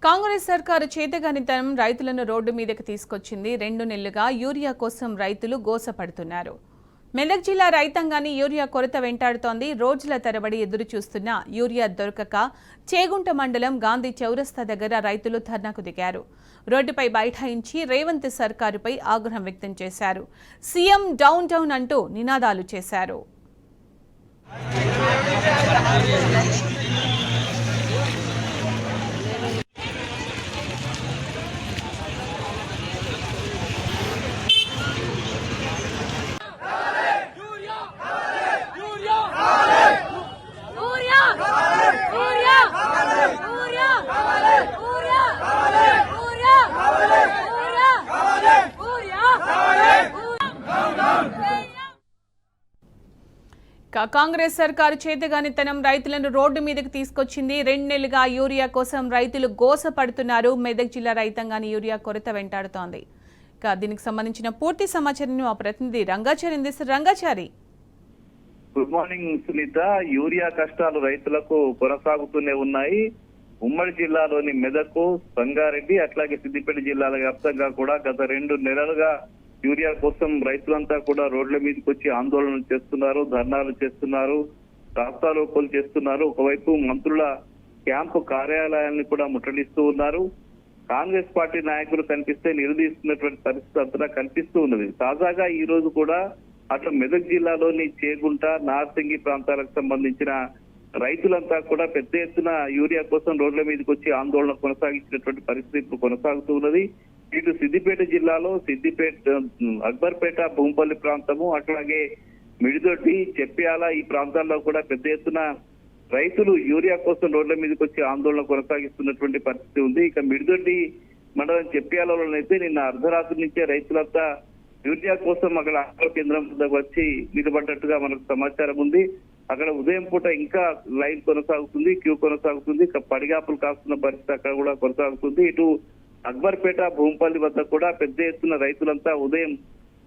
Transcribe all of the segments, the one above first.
కాంగ్రెస్ సర్కారు చేతగానితనం రైతులను రోడ్డు మీదకి తీసుకొచ్చింది. 2 నెలలుగా యూరియా కోసం రైతులు గోసపడుతున్నారు. మెదక్ జిల్లా రైతాంగాన్ని యూరియా కొరత వెంటాడుతోంది. రోజుల తరబడి ఎదురు చూస్తున్న యూరియా దొరకక చేగుంట మండలం గాంధీ చౌరస్తా దగ్గర రైతులు ధర్నాకు దిగారు. రోడ్డుపై బైఠాయించి రేవంత్ సర్కారుపై ఆగ్రహం వ్యక్తం చేశారు. సీఎం డౌన్ డౌన్ అంటూ నినాదాలు చేశారు. కాంగ్రెస్ సర్కారు చేతగానితనం రైతులను రోడ్డు మీదకి తీసుకొచ్చింది. 2 నెలలుగా యూరియా కోసం రైతులు గోసపడుతున్నారు. మెదక్ జిల్లా రైతాంగాన్ని యూరియా కొరత వెంటాడుతోంది. దీనికి సంబంధించిన పూర్తి సమాచారాన్ని మా ప్రతినిధి రంగాచారి అందిస్తారు. Rangachari, good morning Sunitha. Urea కష్టాలు రైతులకు కొనసాగుతూనే ఉన్నాయి. ఉమ్మడి జిల్లాలోని మెదక్, సంగారెడ్డి అట్లాగే సిద్దిపేట జిల్లాల వ్యాప్తంగా కూడా గత 2 నెలలుగా యూరియా కోసం రైతులంతా కూడా రోడ్ల మీదకి వచ్చి ఆందోళన చేస్తున్నారు, ధర్నాలు చేస్తున్నారు, రాస్తారోకోలు చేస్తున్నారు. ఒకవైపు మంత్రుల క్యాంపు కార్యాలయాన్ని కూడా ముట్టడిస్తూ ఉన్నారు. కాంగ్రెస్ పార్టీ నాయకులు కనిపిస్తే నిలదీస్తున్నటువంటి పరిస్థితి అంతా కనిపిస్తూ ఉన్నది. తాజాగా ఈ రోజు కూడా అటు మెదక్ జిల్లాలోని చేగుంట, నార్సింగి ప్రాంతాలకు సంబంధించిన రైతులంతా కూడా పెద్ద ఎత్తున యూరియా కోసం రోడ్ల మీదకి వచ్చి ఆందోళన కొనసాగించినటువంటి పరిస్థితి ఇప్పుడు కొనసాగుతూ ఉన్నది. ఇటు సిద్దిపేట జిల్లాలో అక్బర్పేట, భూంపల్లి ప్రాంతము, అట్లాగే మిడిదొడ్డి, చెప్పాల ఈ ప్రాంతాల్లో కూడా పెద్ద ఎత్తున రైతులు యూరియా కోసం రోడ్ల మీదకి వచ్చి ఆందోళన కొనసాగిస్తున్నటువంటి పరిస్థితి ఉంది. ఇక మిడిదొడ్డి మండలం చెప్పాలలోనైతే నిన్న అర్ధరాత్రి నుంచే రైతులంతా యూరియా కోసం అక్కడ ఆందోళన కేంద్రం వచ్చి నిలబడ్డట్టుగా మనకు సమాచారం ఉంది. అక్కడ ఉదయం పూట ఇంకా లైన్ కొనసాగుతుంది, క్యూ కొనసాగుతుంది. పడిగాపులు కాస్తున్న పరిస్థితి అక్కడ కూడా కొనసాగుతుంది. ఇటు అక్బర్పేట, భూంపల్లి వద్ద కూడా పెద్ద ఎత్తున రైతులంతా ఉదయం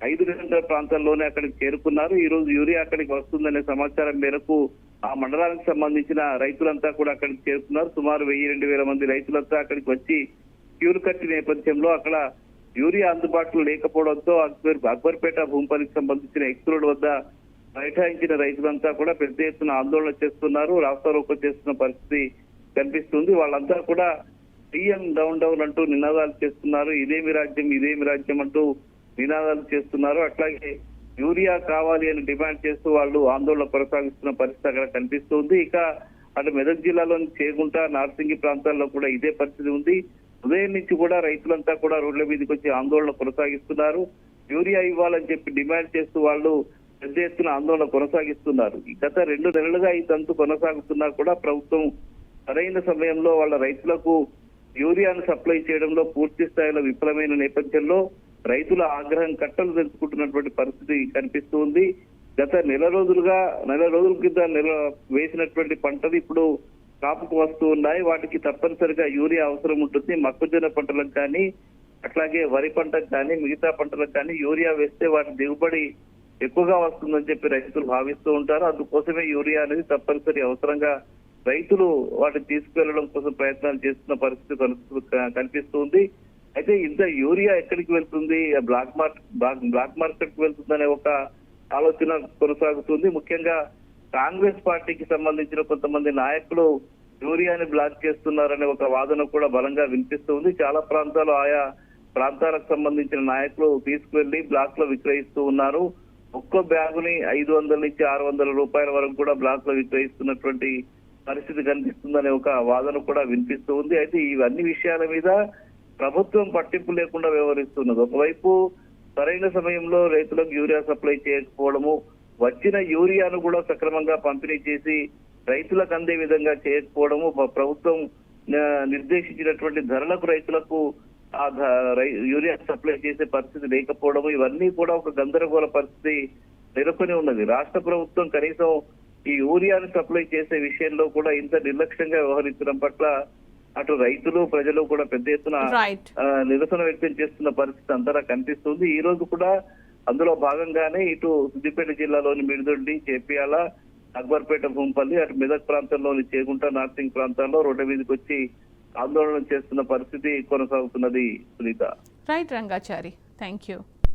5 గంటల ప్రాంతాల్లోనే అక్కడికి చేరుకున్నారు. ఈ రోజు యూరియా అక్కడికి వస్తుందనే సమాచారం మేరకు ఆ మండలానికి సంబంధించిన రైతులంతా కూడా అక్కడికి చేరుకున్నారు. సుమారు 1000-2000 మంది రైతులంతా అక్కడికి వచ్చి క్యూలు కట్టి నేపథ్యంలో అక్కడ యూరియా అందుబాటులో లేకపోవడంతో అక్బర్పేట, భూంపల్లికి సంబంధించిన ఎక్స్రోడ్ వద్ద బైఠాయించిన రైతులంతా కూడా పెద్ద ఎత్తున ఆందోళన చేస్తున్నారు, రాస్తారోకో చేస్తున్న పరిస్థితి కనిపిస్తుంది. వాళ్ళంతా కూడా సీఎం డౌన్ డౌన్ అంటూ నినాదాలు చేస్తున్నారు. ఇదేమి రాజ్యం, ఇదేమి రాజ్యం అంటూ నినాదాలు చేస్తున్నారు. అట్లాగే యూరియా కావాలి అని డిమాండ్ చేస్తూ వాళ్ళు ఆందోళన కొనసాగిస్తున్న పరిస్థితి అక్కడ కనిపిస్తుంది. ఇక అటు మెదక్ జిల్లాలోని చేగుంట, నార్సింగి ప్రాంతాల్లో కూడా ఇదే పరిస్థితి ఉంది. ఉదయం నుంచి కూడా రైతులంతా కూడా రోడ్ల మీదకి వచ్చి ఆందోళన కొనసాగిస్తున్నారు. యూరియా ఇవ్వాలని చెప్పి డిమాండ్ చేస్తూ వాళ్ళు పెద్ద ఎత్తున ఆందోళన కొనసాగిస్తున్నారు. గత 2 నెలలుగా ఈ తంతు కొనసాగుతున్నా కూడా ప్రభుత్వం సరైన సమయంలో వాళ్ళ రైతులకు యూరియాను సప్లై చేయడంలో పూర్తి స్థాయిలో విఫలమైన నేపథ్యంలో రైతుల ఆగ్రహం కట్టలు తెంచుకుంటున్నటువంటి పరిస్థితి కనిపిస్తుంది. గత నెల రోజుల కింద వేసినటువంటి పంటలు ఇప్పుడు కాపుకు వస్తూ ఉన్నాయి. వాటికి తప్పనిసరిగా యూరియా అవసరం ఉంటుంది. మొక్కజొన్న పంటలకు కానీ, అట్లాగే వరి పంటకు కానీ, మిగతా పంటలకు కానీ యూరియా వేస్తే వాటి దిగుబడి ఎక్కువగా వస్తుందని చెప్పి రైతులు భావిస్తూ ఉంటారు. అందుకోసమే యూరియా అనేది తప్పనిసరి అవసరంగా రైతులు వాటిని తీసుకువెళ్లడం కోసం ప్రయత్నాలు చేస్తున్న పరిస్థితి కనిపిస్తుంది. అయితే ఇంత యూరియా ఎక్కడికి వెళ్తుంది, బ్లాక్ మార్కెట్ కు వెళ్తుందనే ఒక ఆలోచన కొనసాగుతుంది. ముఖ్యంగా కాంగ్రెస్ పార్టీకి సంబంధించిన కొంతమంది నాయకులు యూరియాని బ్లాక్ చేస్తున్నారనే ఒక వాదన కూడా బలంగా వినిపిస్తుంది. చాలా ప్రాంతాలు, ఆయా ప్రాంతాలకు సంబంధించిన నాయకులు తీసుకువెళ్లి బ్లాక్ లో విక్రయిస్తూ ఉన్నారు. ఒక్కో బ్యాగుని 500 నుంచి 600 రూపాయల వరకు కూడా బ్లాక్ లో విక్రయిస్తున్నటువంటి పరిస్థితి కనిపిస్తుందనే ఒక వాదన కూడా వినిపిస్తూ ఉంది. అయితే ఇవన్నీ విషయాల మీద ప్రభుత్వం పట్టింపు లేకుండా వ్యవహరిస్తున్నది. ఒకవైపు సరైన సమయంలో రైతులకు యూరియా సప్లై చేయకపోవడము, వచ్చిన యూరియాను కూడా సక్రమంగా పంపిణీ చేసి రైతులకు అందే విధంగా చేయకపోవడము, ప్రభుత్వం నిర్దేశించినటువంటి ధరలకు రైతులకు ఆ యూరియా సప్లై చేసే పరిస్థితి లేకపోవడము, ఇవన్నీ కూడా ఒక గందరగోళ పరిస్థితి నెలకొని ఉన్నది. రాష్ట్ర ప్రభుత్వం కనీసం ఈ యూరియాను సప్లై చేసే విషయంలో కూడా ఇంత నిర్లక్ష్యంగా వ్యవహరించడం పట్ల అటు రైతులు, ప్రజలు కూడా పెద్ద ఎత్తున నిరసన వ్యక్తం చేస్తున్న పరిస్థితి అంతటా కనిపిస్తుంది. ఈ రోజు కూడా అందులో భాగంగానే ఇటు సిద్దిపేట జిల్లాలోని మిడిదొడ్డి, చేపియాల, అక్బర్పేట, భూంపల్లి, అటు మెదక్ ప్రాంతంలోని చేగుంట, నార్సింగ్ ప్రాంతాల్లో రోడ్డు మీదకి వచ్చి ఆందోళన చేస్తున్న పరిస్థితి కొనసాగుతున్నది Sunitha. Right Rangachari, thank you.